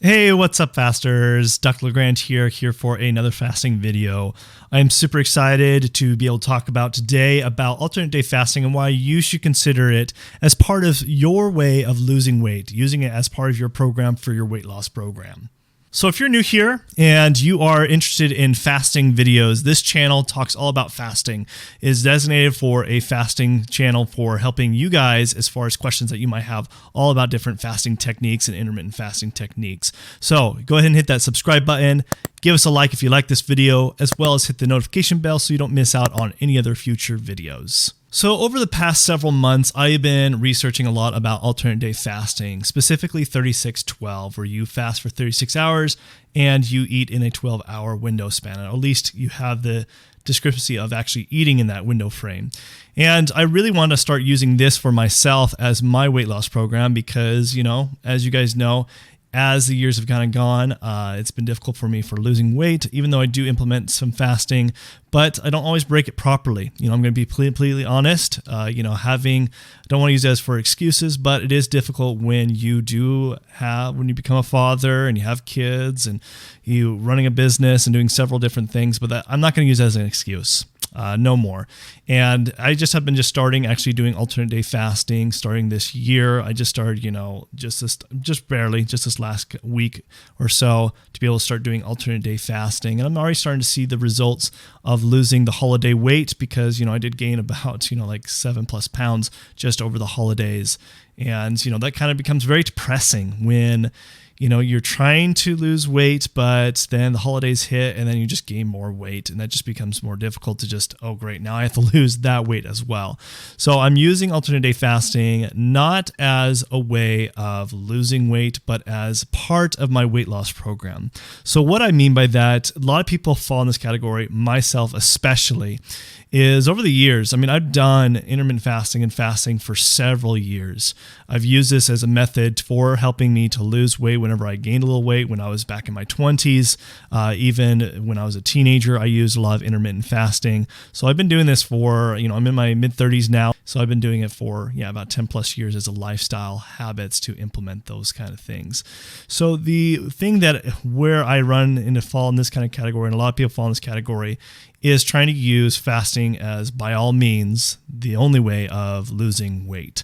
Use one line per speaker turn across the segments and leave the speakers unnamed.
Hey, what's up, fasters? Dr. LeGrand here for another fasting video. I'm super excited to be able to talk about today about alternate day fasting and why you should consider it as part of your way of losing weight, using it as part of your program for your weight loss program. So if you're new here and you are interested in fasting videos, this channel talks all about fasting. It is designated for a fasting channel for helping you guys as far as questions that you might have all about different fasting techniques and intermittent fasting techniques. So go ahead and hit that subscribe button. Give us a like if you like this video, as well as hit the notification bell so you don't miss out on any other future videos. So over the past several months, I've been researching a lot about alternate day fasting, specifically 36-12, where you fast for 36 hours and you eat in a 12-hour window span. Or at least you have the discrepancy of actually eating in that window frame. And I really want to start using this for myself as my weight loss program because, as you guys know, as the years have kind of gone, it's been difficult for me for losing weight, even though I do implement some fasting, but I don't always break it properly. I'm going to be completely honest. I don't want to use that as for excuses, but it is difficult when you become a father and you have kids and you running a business and doing several different things, but I'm not going to use that as an excuse. No more. And I just have been starting actually doing alternate day fasting starting this year. I just started, just this last week or so to be able to start doing alternate day fasting. And I'm already starting to see the results of losing the holiday weight because, I did gain about, like 7+ pounds just over the holidays. And, that kind of becomes very depressing when you're trying to lose weight, but then the holidays hit and then you just gain more weight. And that just becomes more difficult to just, oh, great, now I have to lose that weight as well. So I'm using alternate day fasting not as a way of losing weight, but as part of my weight loss program. So what I mean by that, a lot of people fall in this category, myself especially, is over the years, I've done intermittent fasting and fasting for several years. I've used this as a method for helping me to lose weight whenever I gained a little weight when I was back in my 20s. Even when I was a teenager, I used a lot of intermittent fasting. So I've been doing this for, I'm in my mid-30s now. So I've been doing it for, about 10+ years as a lifestyle habits to implement those kind of things. So the thing where I fall in this kind of category, and a lot of people fall in this category, is trying to use fasting as, by all means, the only way of losing weight,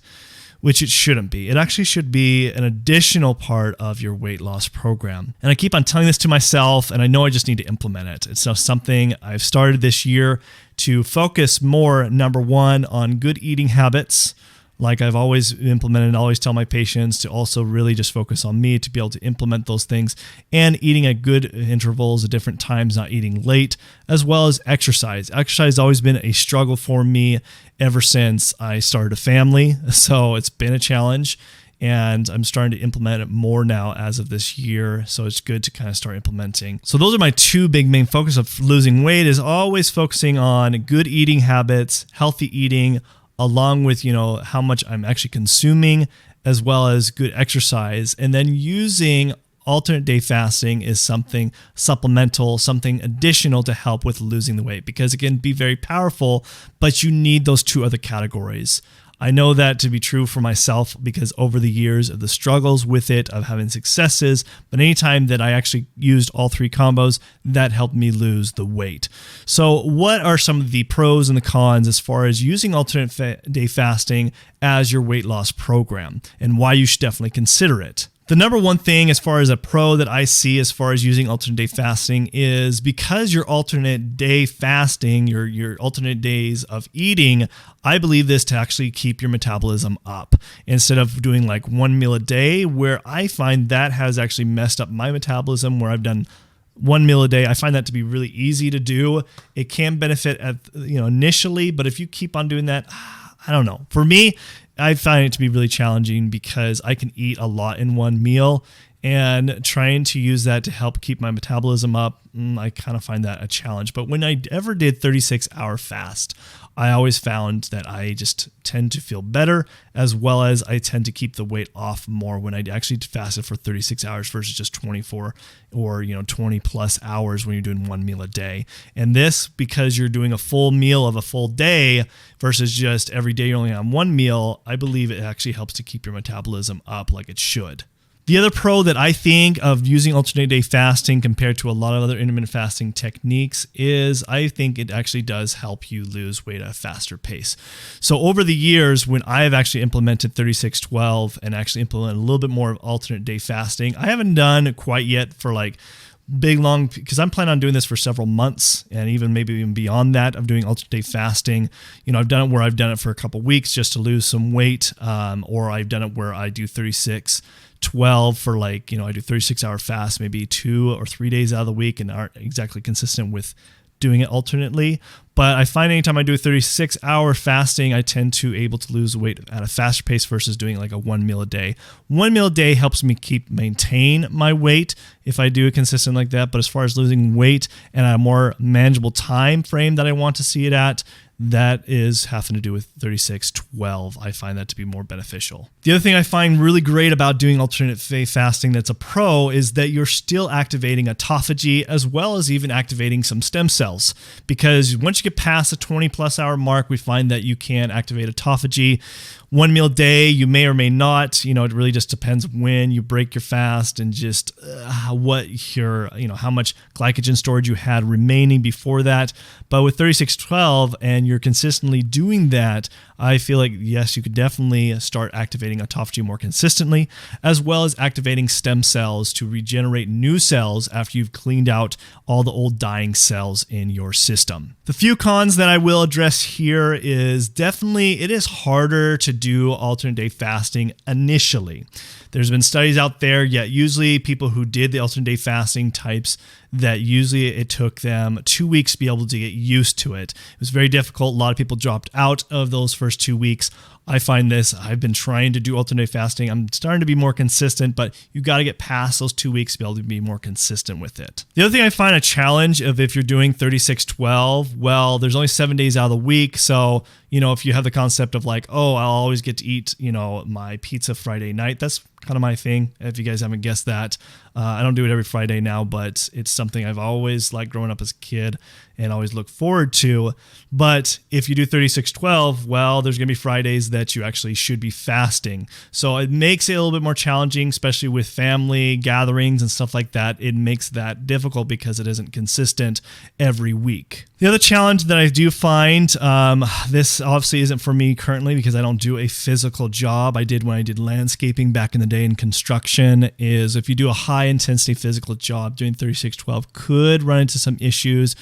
which it shouldn't be. It actually should be an additional part of your weight loss program. And I keep on telling this to myself, and I know I just need to implement it. It's now something I've started this year to focus more, number one, on good eating habits. Like I've always implemented and always tell my patients to also really just focus on me to be able to implement those things, and eating at good intervals at different times, not eating late, as well as exercise. Exercise has always been a struggle for me ever since I started a family. So it's been a challenge, and I'm starting to implement it more now as of this year. So it's good to kind of start implementing. So those are my two main focus of losing weight, is always focusing on good eating habits, healthy eating, along with, how much I'm actually consuming, as well as good exercise. And then using alternate day fasting is something supplemental, something additional to help with losing the weight, because it can be very powerful, but you need those two other categories. I know that to be true for myself because over the years of the struggles with it, of having successes, but anytime that I actually used all three combos, that helped me lose the weight. So what are some of the pros and the cons as far as using alternate day fasting as your weight loss program, and why you should definitely consider it? The number one thing as far as a pro that I see as far as using alternate day fasting is because your alternate day fasting, your alternate days of eating, I believe this to actually keep your metabolism up instead of doing like one meal a day, where I find that has actually messed up my metabolism, where I've done one meal a day. I find that to be really easy to do. It can benefit initially, but if you keep on doing that, I don't know. For me, I find it to be really challenging because I can eat a lot in one meal, and trying to use that to help keep my metabolism up, I kind of find that a challenge. But when I ever did 36-hour fast, I always found that I just tend to feel better, as well as I tend to keep the weight off more when I actually fasted for 36 hours versus just 24 or 20 plus hours when you're doing one meal a day. And this, because you're doing a full meal of a full day versus just every day you're only on one meal, I believe it actually helps to keep your metabolism up like it should. The other pro that I think of using alternate day fasting compared to a lot of other intermittent fasting techniques is I think it actually does help you lose weight at a faster pace. So over the years, when I have actually implemented 36-12 and actually implemented a little bit more of alternate day fasting, I haven't done quite yet for like big long, because I'm planning on doing this for several months and even maybe even beyond that of doing alternate day fasting. You know, I've done it where I've done it for a couple weeks just to lose some weight, or I've done it where I do 36-12 for like, you know, I do 36-hour fast, maybe 2 or 3 days out of the week and aren't exactly consistent with doing it alternately. But I find anytime I do a 36-hour fasting, I tend to able to lose weight at a faster pace versus doing like a 1 meal a day. 1 meal a day helps me maintain my weight if I do it consistent like that. But as far as losing weight and a more manageable time frame that I want to see it at, that is having to do with 36-12. I find that to be more beneficial. The other thing I find really great about doing alternate day fasting that's a pro is that you're still activating autophagy as well as even activating some stem cells. Because once you get past the 20+ hour mark, we find that you can activate autophagy. 1 meal a day, you may or may not. You know, it really just depends when you break your fast and just what your, you know, how much glycogen storage you had remaining before that. But with 36-12 and you're consistently doing that, I feel like, yes, you could definitely start activating autophagy more consistently, as well as activating stem cells to regenerate new cells after you've cleaned out all the old dying cells in your system. The few cons that I will address here is definitely it is harder to do alternate day fasting initially. There's been studies out there, yet usually people who did the alternate day fasting types, that usually it took them 2 weeks to be able to get used to it. It was very difficult. A lot of people dropped out of those first 2 weeks. I find this, I've been trying to do alternate day fasting. I'm starting to be more consistent, but you got to get past those 2 weeks to be able to be more consistent with it. The other thing I find a challenge of if you're doing 36-12, well, there's only 7 days out of the week. So, you know, if you have the concept of like, oh, I'll always get to eat, you know, my pizza Friday night, that's kind of my thing. If you guys haven't guessed that, I don't do it every Friday now, but it's something I've always liked growing up as a kid and always look forward to. But if you do 36-12, well, there's going to be Fridays that you actually should be fasting. So it makes it a little bit more challenging, especially with family gatherings and stuff like that. It makes that difficult because it isn't consistent every week. The other challenge that I do find, this obviously isn't for me currently because I don't do a physical job. I did when I did landscaping back in the day in construction, is if you do a high intensity physical job, doing 36-12 could run into some issues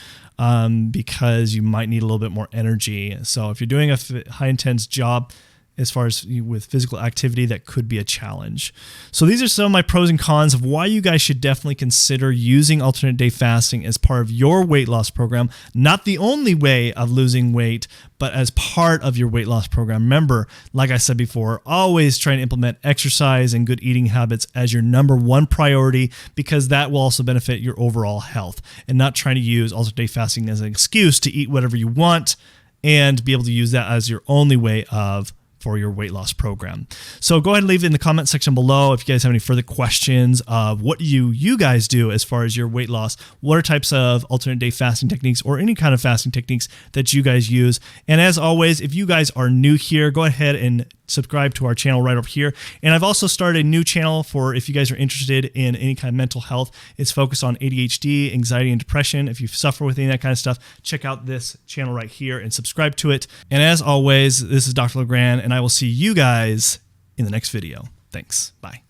because you might need a little bit more energy. So if you're doing a high intense job, as far as with physical activity, that could be a challenge. So these are some of my pros and cons of why you guys should definitely consider using alternate day fasting as part of your weight loss program. Not the only way of losing weight, but as part of your weight loss program. Remember, like I said before, always try to implement exercise and good eating habits as your #1 priority, because that will also benefit your overall health, and not trying to use alternate day fasting as an excuse to eat whatever you want and be able to use that as your only way of for your weight loss program. So go ahead and leave it in the comment section below if you guys have any further questions of what you guys do as far as your weight loss. What are types of alternate day fasting techniques or any kind of fasting techniques that you guys use? And as always, if you guys are new here, go ahead and subscribe to our channel right over here. And I've also started a new channel for if you guys are interested in any kind of mental health. It's focused on ADHD, anxiety, and depression. If you suffer with any of that kind of stuff, check out this channel right here and subscribe to it. And as always, this is Dr. LeGrand, and I will see you guys in the next video. Thanks. Bye.